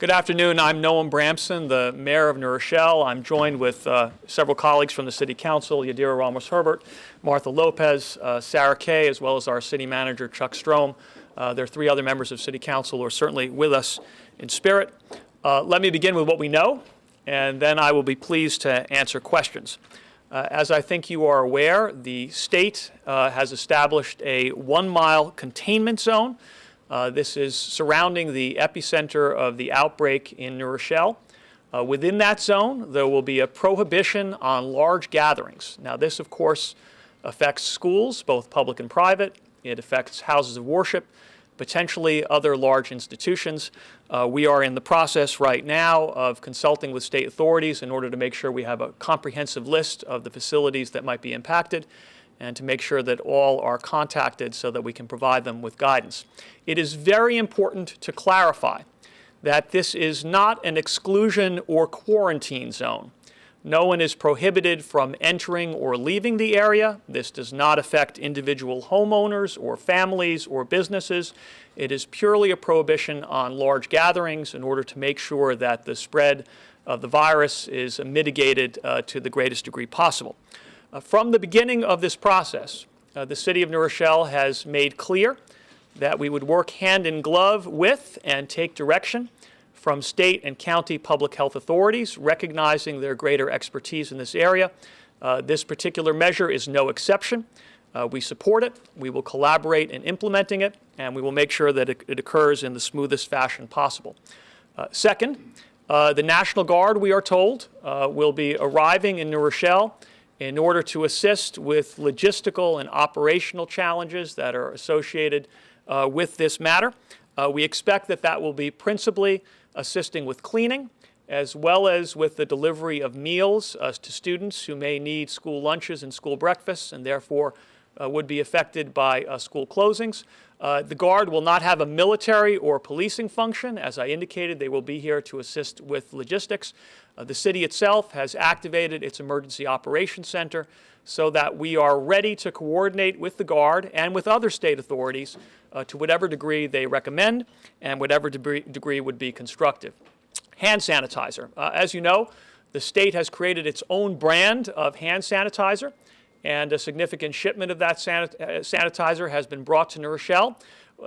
Good afternoon. I'm Noam Bramson, the mayor of New Rochelle. I'm joined with several colleagues from the City Council, Yadira Ramos-Herbert, Martha Lopez, Sarah Kay, as well as our city manager, Chuck Strom. There are three other members of City Council who are certainly with us in spirit. Let me begin with what we know, and then I will be pleased to answer questions. As I think you are aware, the state has established a 1-mile containment zone. This is surrounding the epicenter of the outbreak in New Rochelle. Within that zone, there will be a prohibition on large gatherings. Now, this, of course, affects schools, both public and private. It affects houses of worship, potentially other large institutions. We are in the process right now of consulting with state authorities in order to make sure we have a comprehensive list of the facilities that might be impacted, and to make sure that all are contacted so that we can provide them with guidance. It is very important to clarify that this is not an exclusion or quarantine zone. No one is prohibited from entering or leaving the area. This does not affect individual homeowners or families or businesses. It is purely a prohibition on large gatherings in order to make sure that the spread of the virus is mitigated to the greatest degree possible. From the beginning of this process, the City of New Rochelle has made clear that we would work hand in glove with and take direction from state and county public health authorities, recognizing their greater expertise in this area. This particular measure is no exception. We support it, we will collaborate in implementing it, and we will make sure that it occurs in the smoothest fashion possible. Second, the National Guard, we are told, will be arriving in New Rochelle in order to assist with logistical and operational challenges that are associated with this matter. We expect that that will be principally assisting with cleaning, as well as with the delivery of meals to students who may need school lunches and school breakfasts, and therefore would be affected by school closings. The Guard will not have a military or policing function. As I indicated, they will be here to assist with logistics. The city itself has activated its Emergency Operations Center so that we are ready to coordinate with the Guard and with other state authorities to whatever degree they recommend and whatever degree would be constructive. Hand sanitizer. As you know, the state has created its own brand of hand sanitizer, and a significant shipment of that sanitizer has been brought to New Rochelle.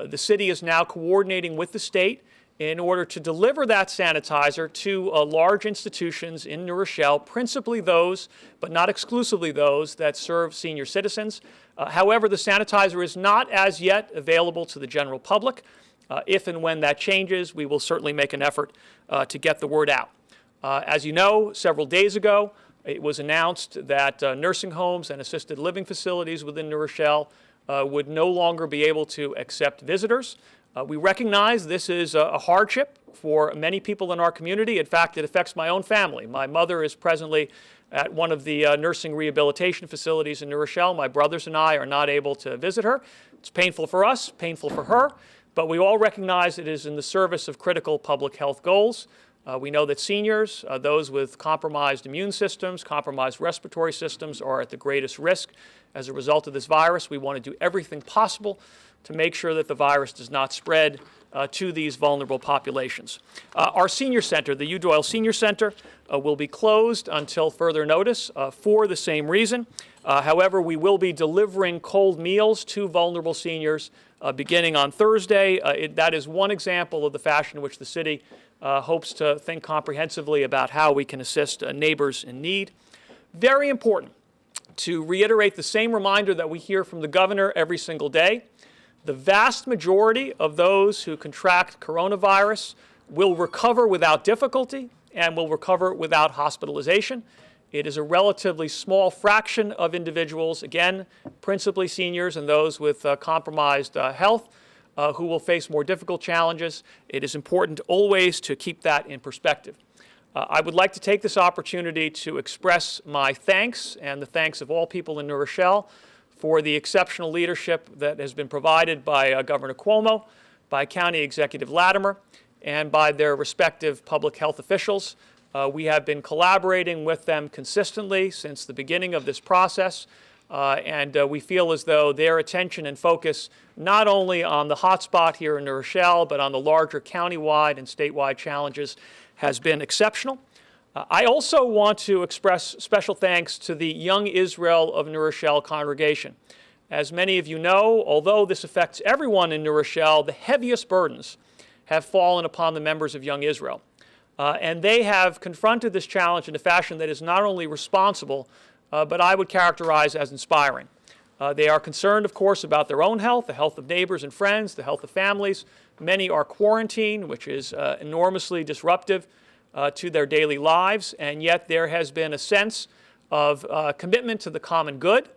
The city is now coordinating with the state in order to deliver that sanitizer to large institutions in New Rochelle, principally those, but not exclusively those, that serve senior citizens. However, the sanitizer is not as yet available to the general public. If and when that changes, we will certainly make an effort to get the word out. As you know, several days ago, it was announced that nursing homes and assisted living facilities within New Rochelle would no longer be able to accept visitors. We recognize this is a hardship for many people in our community. In fact, it affects my own family. My mother is presently at one of the nursing rehabilitation facilities in New Rochelle. My brothers and I are not able to visit her. It's painful for us, painful for her, but we all recognize it is in the service of critical public health goals. We know that seniors, those with compromised immune systems, compromised respiratory systems, are at the greatest risk as a result of this virus. We want to do everything possible to make sure that the virus does not spread to these vulnerable populations. Our senior center, the Hugh Doyle Senior Center, will be closed until further notice for the same reason. However, we will be delivering cold meals to vulnerable seniors beginning on Thursday. That is one example of the fashion in which the city hopes to think comprehensively about how we can assist neighbors in need. Very important to reiterate the same reminder that we hear from the governor every single day. The vast majority of those who contract coronavirus will recover without difficulty and will recover without hospitalization. It is a relatively small fraction of individuals, again, principally seniors and those with compromised health, who will face more difficult challenges. It is important always to keep that in perspective. I would like to take this opportunity to express my thanks and the thanks of all people in New Rochelle for the exceptional leadership that has been provided by Governor Cuomo, by County Executive Latimer, and by their respective public health officials. We have been collaborating with them consistently since the beginning of this process. And we feel as though their attention and focus not only on the hotspot here in New Rochelle, but on the larger countywide and statewide challenges has been exceptional. I also want to express special thanks to the Young Israel of New Rochelle congregation. As many of you know, although this affects everyone in New Rochelle, the heaviest burdens have fallen upon the members of Young Israel. And they have confronted this challenge in a fashion that is not only responsible, but I would characterize as inspiring. They are concerned, of course, about their own health, the health of neighbors and friends, the health of families. Many are quarantined, which is enormously disruptive to their daily lives, and yet there has been a sense of commitment to the common good,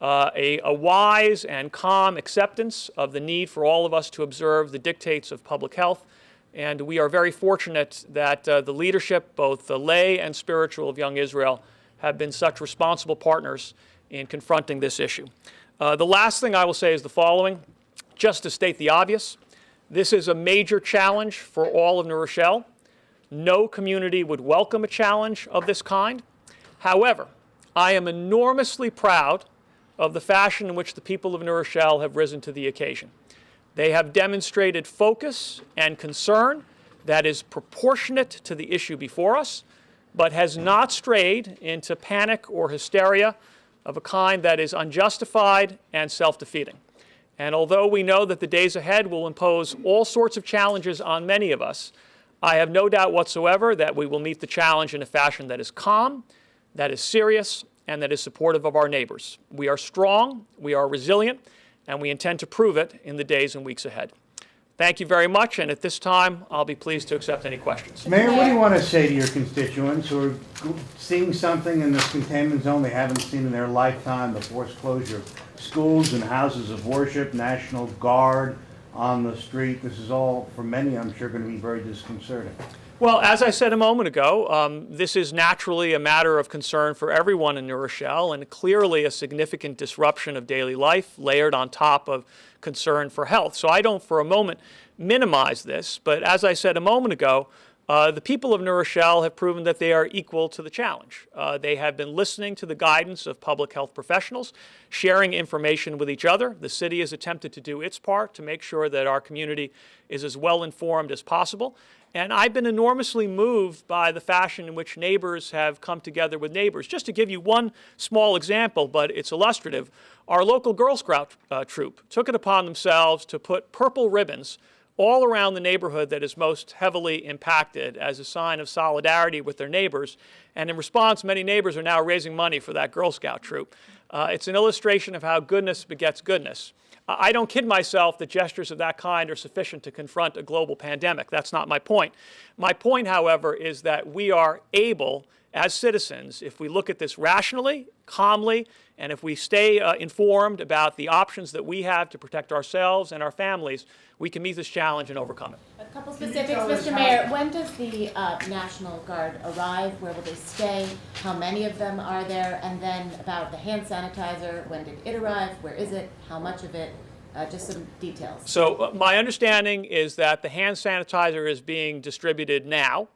a wise and calm acceptance of the need for all of us to observe the dictates of public health. And we are very fortunate that the leadership, both the lay and spiritual, of Young Israel have been such responsible partners in confronting this issue. The last thing I will say is the following. Just to state the obvious, this is a major challenge for all of New Rochelle. No community would welcome a challenge of this kind. However, I am enormously proud of the fashion in which the people of New Rochelle have risen to the occasion. They have demonstrated focus and concern that is proportionate to the issue before us, but has not strayed into panic or hysteria of a kind that is unjustified and self-defeating. And although we know that the days ahead will impose all sorts of challenges on many of us, I have no doubt whatsoever that we will meet the challenge in a fashion that is calm, that is serious, and that is supportive of our neighbors. We are strong, we are resilient, and we intend to prove it in the days and weeks ahead. Thank you very much, and at this time, I'll be pleased to accept any questions. Mayor, what do you want to say to your constituents who are seeing something in this containment zone they haven't seen in their lifetime, the forced closure of schools and houses of worship, National Guard on the street? This is all, for many, I'm sure, going to be very disconcerting. Well, as I said a moment ago, this is naturally a matter of concern for everyone in New Rochelle, and clearly a significant disruption of daily life layered on top of concern for health. So I don't for a moment minimize this, but as I said a moment ago, the people of New Rochelle have proven that they are equal to the challenge. They have been listening to the guidance of public health professionals, sharing information with each other. The city has attempted to do its part to make sure that our community is as well informed as possible. And I've been enormously moved by the fashion in which neighbors have come together with neighbors. Just to give you one small example, but it's illustrative, our local Girl Scout troop took it upon themselves to put purple ribbons all around the neighborhood that is most heavily impacted as a sign of solidarity with their neighbors. And in response, many neighbors are now raising money for that Girl Scout troop. It's an illustration of how goodness begets goodness. I don't kid myself that gestures of that kind are sufficient to confront a global pandemic. That's not my point. My point, however, is that we are able, as citizens, if we look at this rationally, calmly, and if we stay informed about the options that we have to protect ourselves and our families, we can meet this challenge and overcome it. A couple specifics, Mr. Mayor. When does the National Guard arrive? Where will they stay? How many of them are there? And then about the hand sanitizer, when did it arrive? Where is it? How much of it? Just some details. So my understanding is that the hand sanitizer is being distributed now.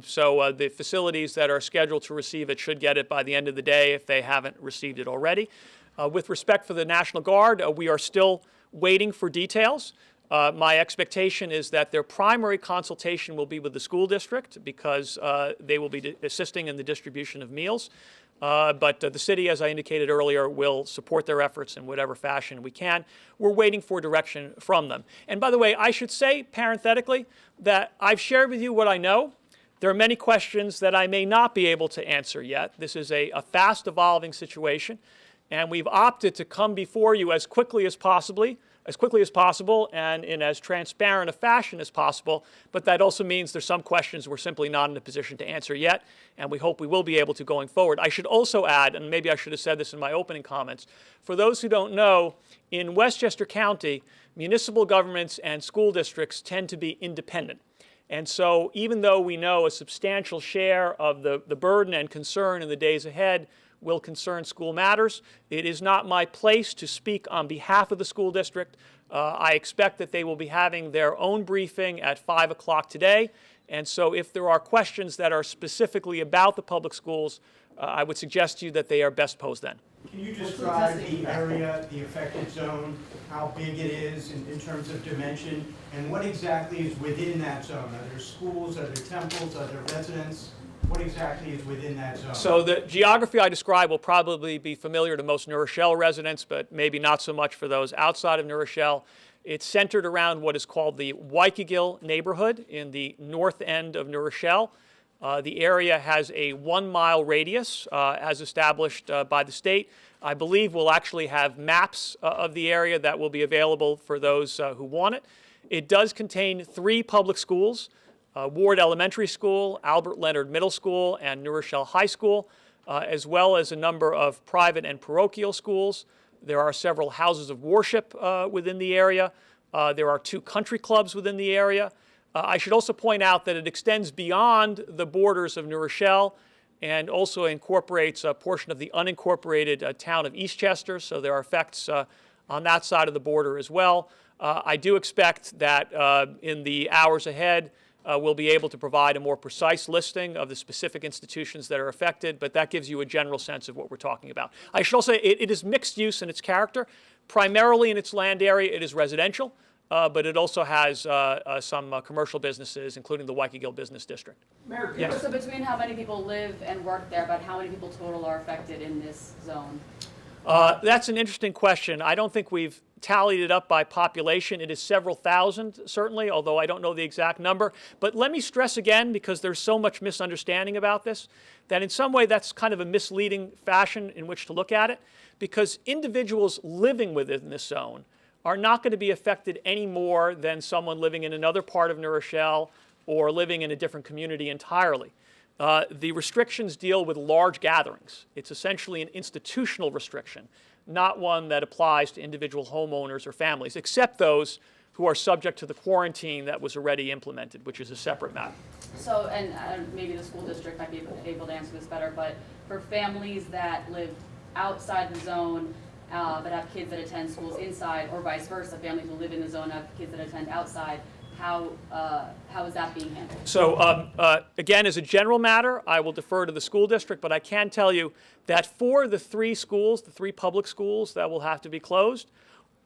So the facilities that are scheduled to receive it should get it by the end of the day if they haven't received it already. With respect for the National Guard, we are still waiting for details. My expectation is that their primary consultation will be with the school district because they will be assisting in the distribution of meals. But the city, as I indicated earlier, will support their efforts in whatever fashion we can. We're waiting for direction from them. And by the way, I should say parenthetically that I've shared with you what I know. There are many questions that I may not be able to answer yet. This is a fast evolving situation, and we've opted to come before you as quickly as possible and in as transparent a fashion as possible, but that also means there's some questions we're simply not in a position to answer yet, and we hope we will be able to going forward. I should also add, and maybe I should have said this in my opening comments, for those who don't know, in Westchester County, municipal governments and school districts tend to be independent. And so even though we know a substantial share of the burden and concern in the days ahead will concern school matters, it is not my place to speak on behalf of the school district. I expect that they will be having their own briefing at 5 o'clock today. And so if there are questions that are specifically about the public schools, I would suggest to you that they are best posed then. Can you describe the area, the affected zone, how big it is in terms of dimension, and what exactly is within that zone? Are there schools, are there temples, are there residents? What exactly is within that zone? So the geography I described will probably be familiar to most New Rochelle residents, but maybe not so much for those outside of New Rochelle. It's centered around what is called the Waikiegel neighborhood in the north end of New Rochelle. The area has a 1 mile radius as established by the state. I believe we'll actually have maps of the area that will be available for those who want it. It does contain 3 public schools, Ward Elementary School, Albert Leonard Middle School, and New Rochelle High School, as well as a number of private and parochial schools. There are several houses of worship within the area. There are 2 country clubs within the area. I should also point out that it extends beyond the borders of New Rochelle and also incorporates a portion of the unincorporated town of Eastchester, so there are effects on that side of the border as well. I do expect that in the hours ahead, we'll be able to provide a more precise listing of the specific institutions that are affected, but that gives you a general sense of what we're talking about. I should also say it is mixed use in its character. Primarily in its land area, it is residential. But it also has some commercial businesses, including the Waikiegel Business District. Mayor, Yes. so between how many people live and work there, about how many people total are affected in this zone? That's an interesting question. I don't think we've tallied it up by population. It is several thousand, certainly, although I don't know the exact number. But let me stress again, because there's so much misunderstanding about this, that in some way that's kind of a misleading fashion in which to look at it, because individuals living within this zone are not going to be affected any more than someone living in another part of New Rochelle or living in a different community entirely. The restrictions deal with large gatherings. It's essentially an institutional restriction, not one that applies to individual homeowners or families, except those who are subject to the quarantine that was already implemented, which is a separate matter. So, and maybe the school district might be able to answer this better, but for families that live outside the zone, but have kids that attend schools inside, or vice versa, families who live in the zone have kids that attend outside, how is that being handled? So again, as a general matter, I will defer to the school district, but I can tell you that for the 3 schools, the 3 public schools that will have to be closed,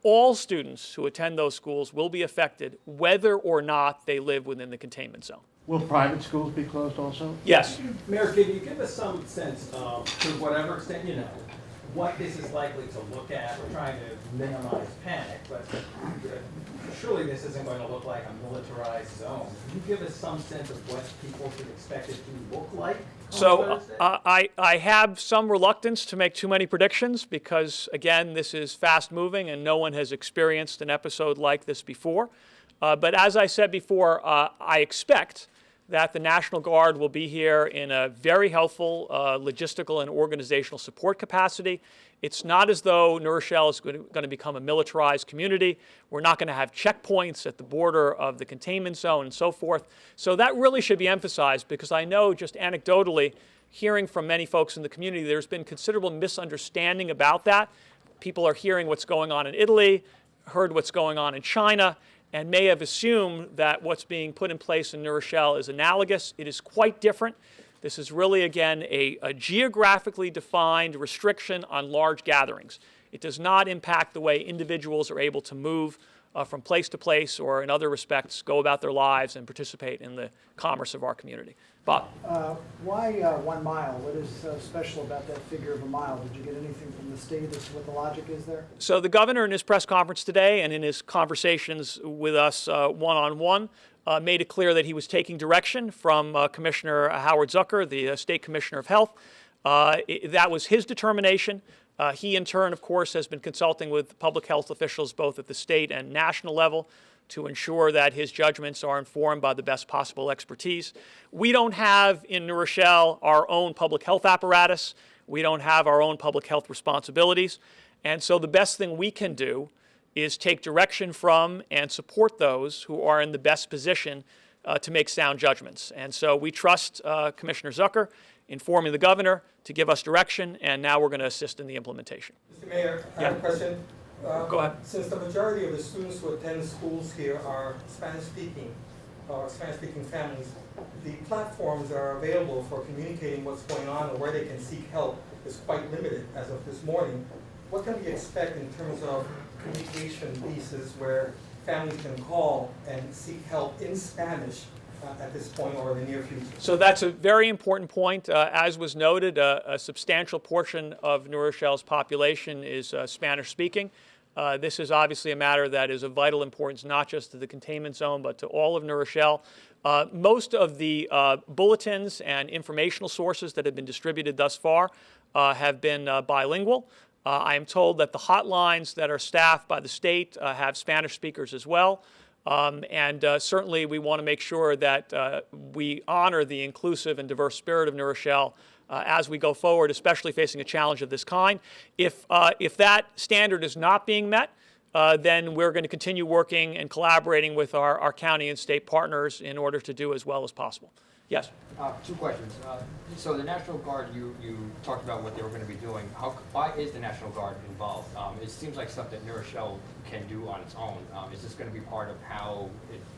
all students who attend those schools will be affected whether or not they live within the containment zone. Will private schools be closed also? Yes. Mayor, can you give us some sense, to whatever extent you know, what this is likely to look at? We're trying to minimize panic, but surely this isn't going to look like a militarized zone. Can you give us some sense of what people should expect it to look like on So Thursday? I have some reluctance to make too many predictions because, again, this is fast moving and no one has experienced an episode like this before. But as I said before, I expect that the National Guard will be here in a very helpful logistical and organizational support capacity. It's not as though New Rochelle is going to become a militarized community. We're not going to have checkpoints at the border of the containment zone and so forth. So that really should be emphasized because I know just anecdotally, hearing from many folks in the community, there's been considerable misunderstanding about that. People are hearing what's going on in Italy, heard what's going on in China, and may have assumed that what's being put in place in New Rochelle is analogous. It is quite different. This is really, again, a geographically defined restriction on large gatherings. It does not impact the way individuals are able to move from place to place or in other respects go about their lives and participate in the commerce of our community. Bob? Why 1 mile? What is special about that figure of a mile? Did you get anything from the state as to what the logic is there? So the governor in his press conference today and in his conversations with us one-on-one made it clear that he was taking direction from Commissioner Howard Zucker, the State Commissioner of Health. That was his determination. He, in turn, of course, has been consulting with public health officials both at the state and national level to ensure that his judgments are informed by the best possible expertise. We don't have in New Rochelle our own public health apparatus. We don't have our own public health responsibilities. And so the best thing we can do is take direction from and support those who are in the best position to make sound judgments. And so we trust Commissioner Zucker informing the governor to give us direction, and now we're going to assist in the implementation. Mr. Mayor, I have Yeah. a question. Go ahead. Since the majority of the students who attend schools here are Spanish-speaking, or Spanish-speaking families, the platforms that are available for communicating what's going on and where they can seek help is quite limited as of this morning. What can we expect in terms of communication pieces where families can call and seek help in Spanish at this point or in the near future? So that's a very important point. As was noted, a substantial portion of New Rochelle's population is Spanish-speaking. This is obviously a matter that is of vital importance, not just to the containment zone, but to all of New Rochelle. Most of the bulletins and informational sources that have been distributed thus far have been bilingual. I am told that the hotlines that are staffed by the state have Spanish speakers as well. And certainly we want to make sure that we honor the inclusive and diverse spirit of New Rochelle as we go forward, especially facing a challenge of this kind. If that standard is not being met, then we're going to continue working and collaborating with our county and state partners in order to do as well as possible. Yes? Two questions. So the National Guard, you talked about what they were going to be doing. Why is the National Guard involved? It seems like stuff that New Rochelle can do on its own. Is this going to be part of how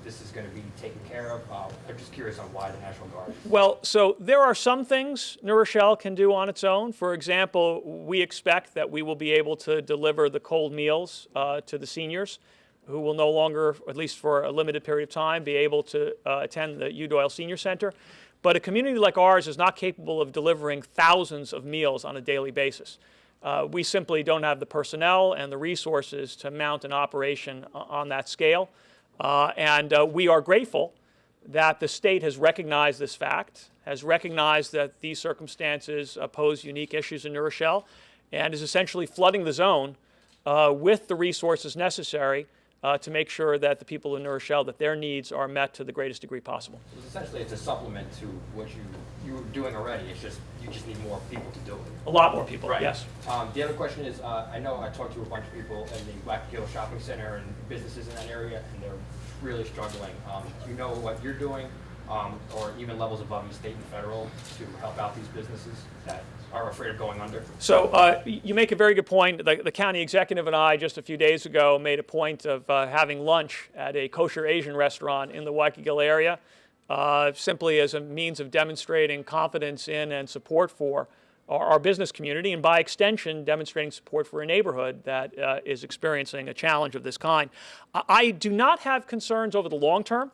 this is going to be taken care of? I'm just curious on why the National Guard. Well, so there are some things New Rochelle can do on its own. For example, we expect that we will be able to deliver the cold meals to the seniors who will no longer, at least for a limited period of time, be able to attend the Hugh Doyle Senior Center. But a community like ours is not capable of delivering thousands of meals on a daily basis. We simply don't have the personnel and the resources to mount an operation on that scale. And we are grateful that the state has recognized this fact, has recognized that these circumstances pose unique issues in New Rochelle, and is essentially flooding the zone with the resources necessary to make sure that the people in New Rochelle, that their needs are met to the greatest degree possible. Essentially, it's a supplement to what you were doing already. It's just you just need more people to do it. A lot more people, Right. yes. The other question is, I know I talked to a bunch of people in the Black Hill Shopping Center and businesses in that area, and they're really struggling. Do you know what you're doing, or even levels above you, state and federal, to help out these businesses that are afraid of going under? So you make a very good point. The county executive and I, just a few days ago, made a point of having lunch at a kosher Asian restaurant in the Waikiki area, simply as a means of demonstrating confidence in and support for our business community, and by extension, demonstrating support for a neighborhood that is experiencing a challenge of this kind. I do not have concerns over the long term.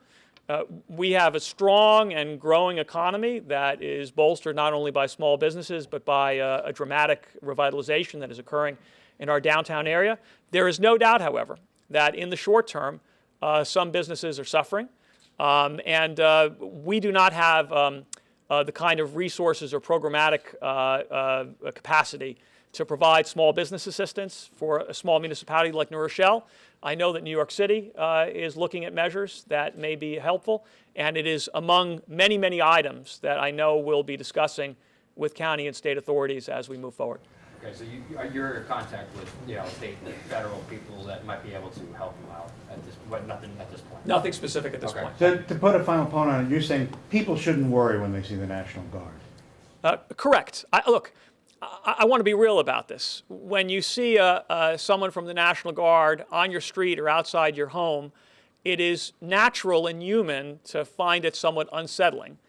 We have a strong and growing economy that is bolstered not only by small businesses, but by a dramatic revitalization that is occurring in our downtown area. There is no doubt, however, that in the short term, some businesses are suffering, and we do not have the kind of resources or programmatic capacity to provide small business assistance for a small municipality like New Rochelle. I know that New York City is looking at measures that may be helpful, and it is among many, many items that I know we'll be discussing with county and state authorities as we move forward. Okay, so you're in contact with state and federal people that might be able to help them out at this, but nothing at this point. Nothing specific at this Okay. point. So to put a final point on it, you're saying people shouldn't worry when they see the National Guard? Correct. Look, I want to be real about this. When you see someone from the National Guard on your street or outside your home, it is natural and human to find it somewhat unsettling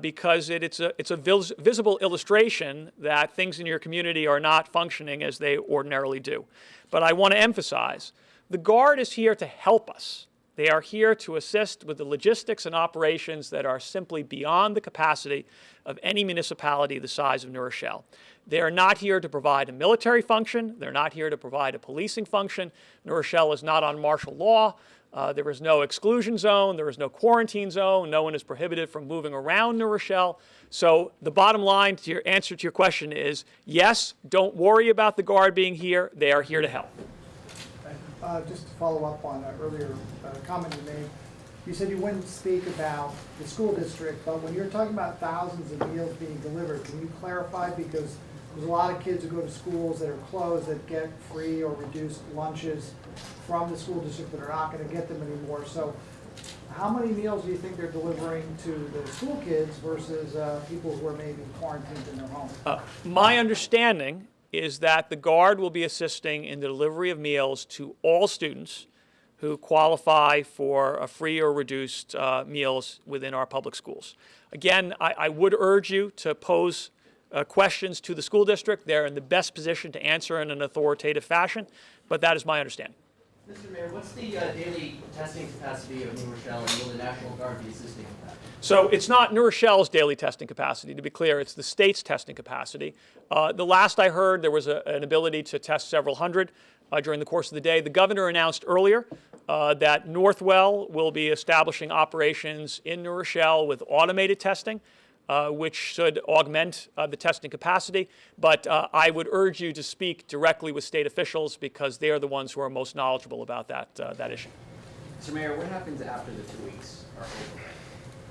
because it's a visible illustration that things in your community are not functioning as they ordinarily do. But I want to emphasize, the Guard is here to help us. They are here to assist with the logistics and operations that are simply beyond the capacity of any municipality the size of New Rochelle. They are not here to provide a military function. They're not here to provide a policing function. New Rochelle is not on martial law. There is no exclusion zone. There is no quarantine zone. No one is prohibited from moving around New Rochelle. So the bottom line to your answer to your question is, yes, don't worry about the Guard being here. They are here to help. Just to follow up on an earlier comment you made, you said you wouldn't speak about the school district, but when you're talking about thousands of meals being delivered, can you clarify? Because there's a lot of kids who go to schools that are closed that get free or reduced lunches from the school district that are not going to get them anymore. So how many meals do you think they're delivering to the school kids versus people who are maybe quarantined in their home? My understanding is that the Guard will be assisting in the delivery of meals to all students who qualify for a free or reduced meals within our public schools. Again, I would urge you to pose questions to the school district. They're in the best position to answer in an authoritative fashion, but that is my understanding. Mr. Mayor, what's the daily testing capacity of New Rochelle, and will the National Guard be assisting with that? So it's not New Rochelle's daily testing capacity, to be clear, it's the state's testing capacity. The last I heard, there was an ability to test several hundred during the course of the day. The governor announced earlier that Northwell will be establishing operations in New Rochelle with automated testing, which should augment the testing capacity. But I would urge you to speak directly with state officials because they're the ones who are most knowledgeable about that issue. Mr. Mayor, what happens after the 2 weeks are over?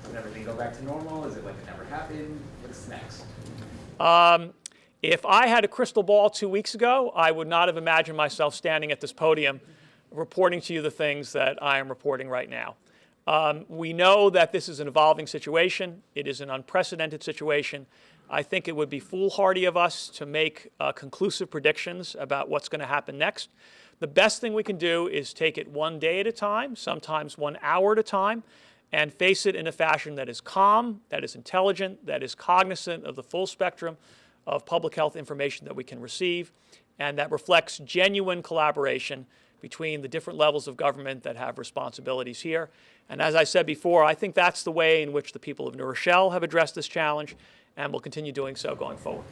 Does everything go back to normal? Is it like it never happened? What's next? If I had a crystal ball 2 weeks ago, I would not have imagined myself standing at this podium reporting to you the things that I am reporting right now. We know that this is an evolving situation. It is an unprecedented situation. I think it would be foolhardy of us to make conclusive predictions about what's going to happen next. The best thing we can do is take it one day at a time, sometimes 1 hour at a time, and face it in a fashion that is calm, that is intelligent, that is cognizant of the full spectrum of public health information that we can receive, and that reflects genuine collaboration between the different levels of government that have responsibilities here. And as I said before, I think that's the way in which the people of New Rochelle have addressed this challenge and will continue doing so going forward.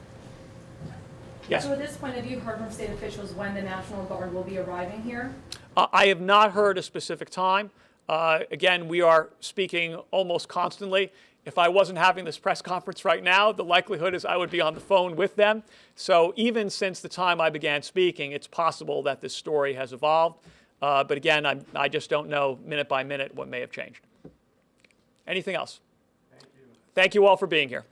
Yes? So at this point, have you heard from state officials when the National Guard will be arriving here? I have not heard a specific time. Again, we are speaking almost constantly. If I wasn't having this press conference right now, the likelihood is I would be on the phone with them. So even since the time I began speaking, it's possible that this story has evolved. But again, I just don't know minute by minute what may have changed. Anything else? Thank you all for being here.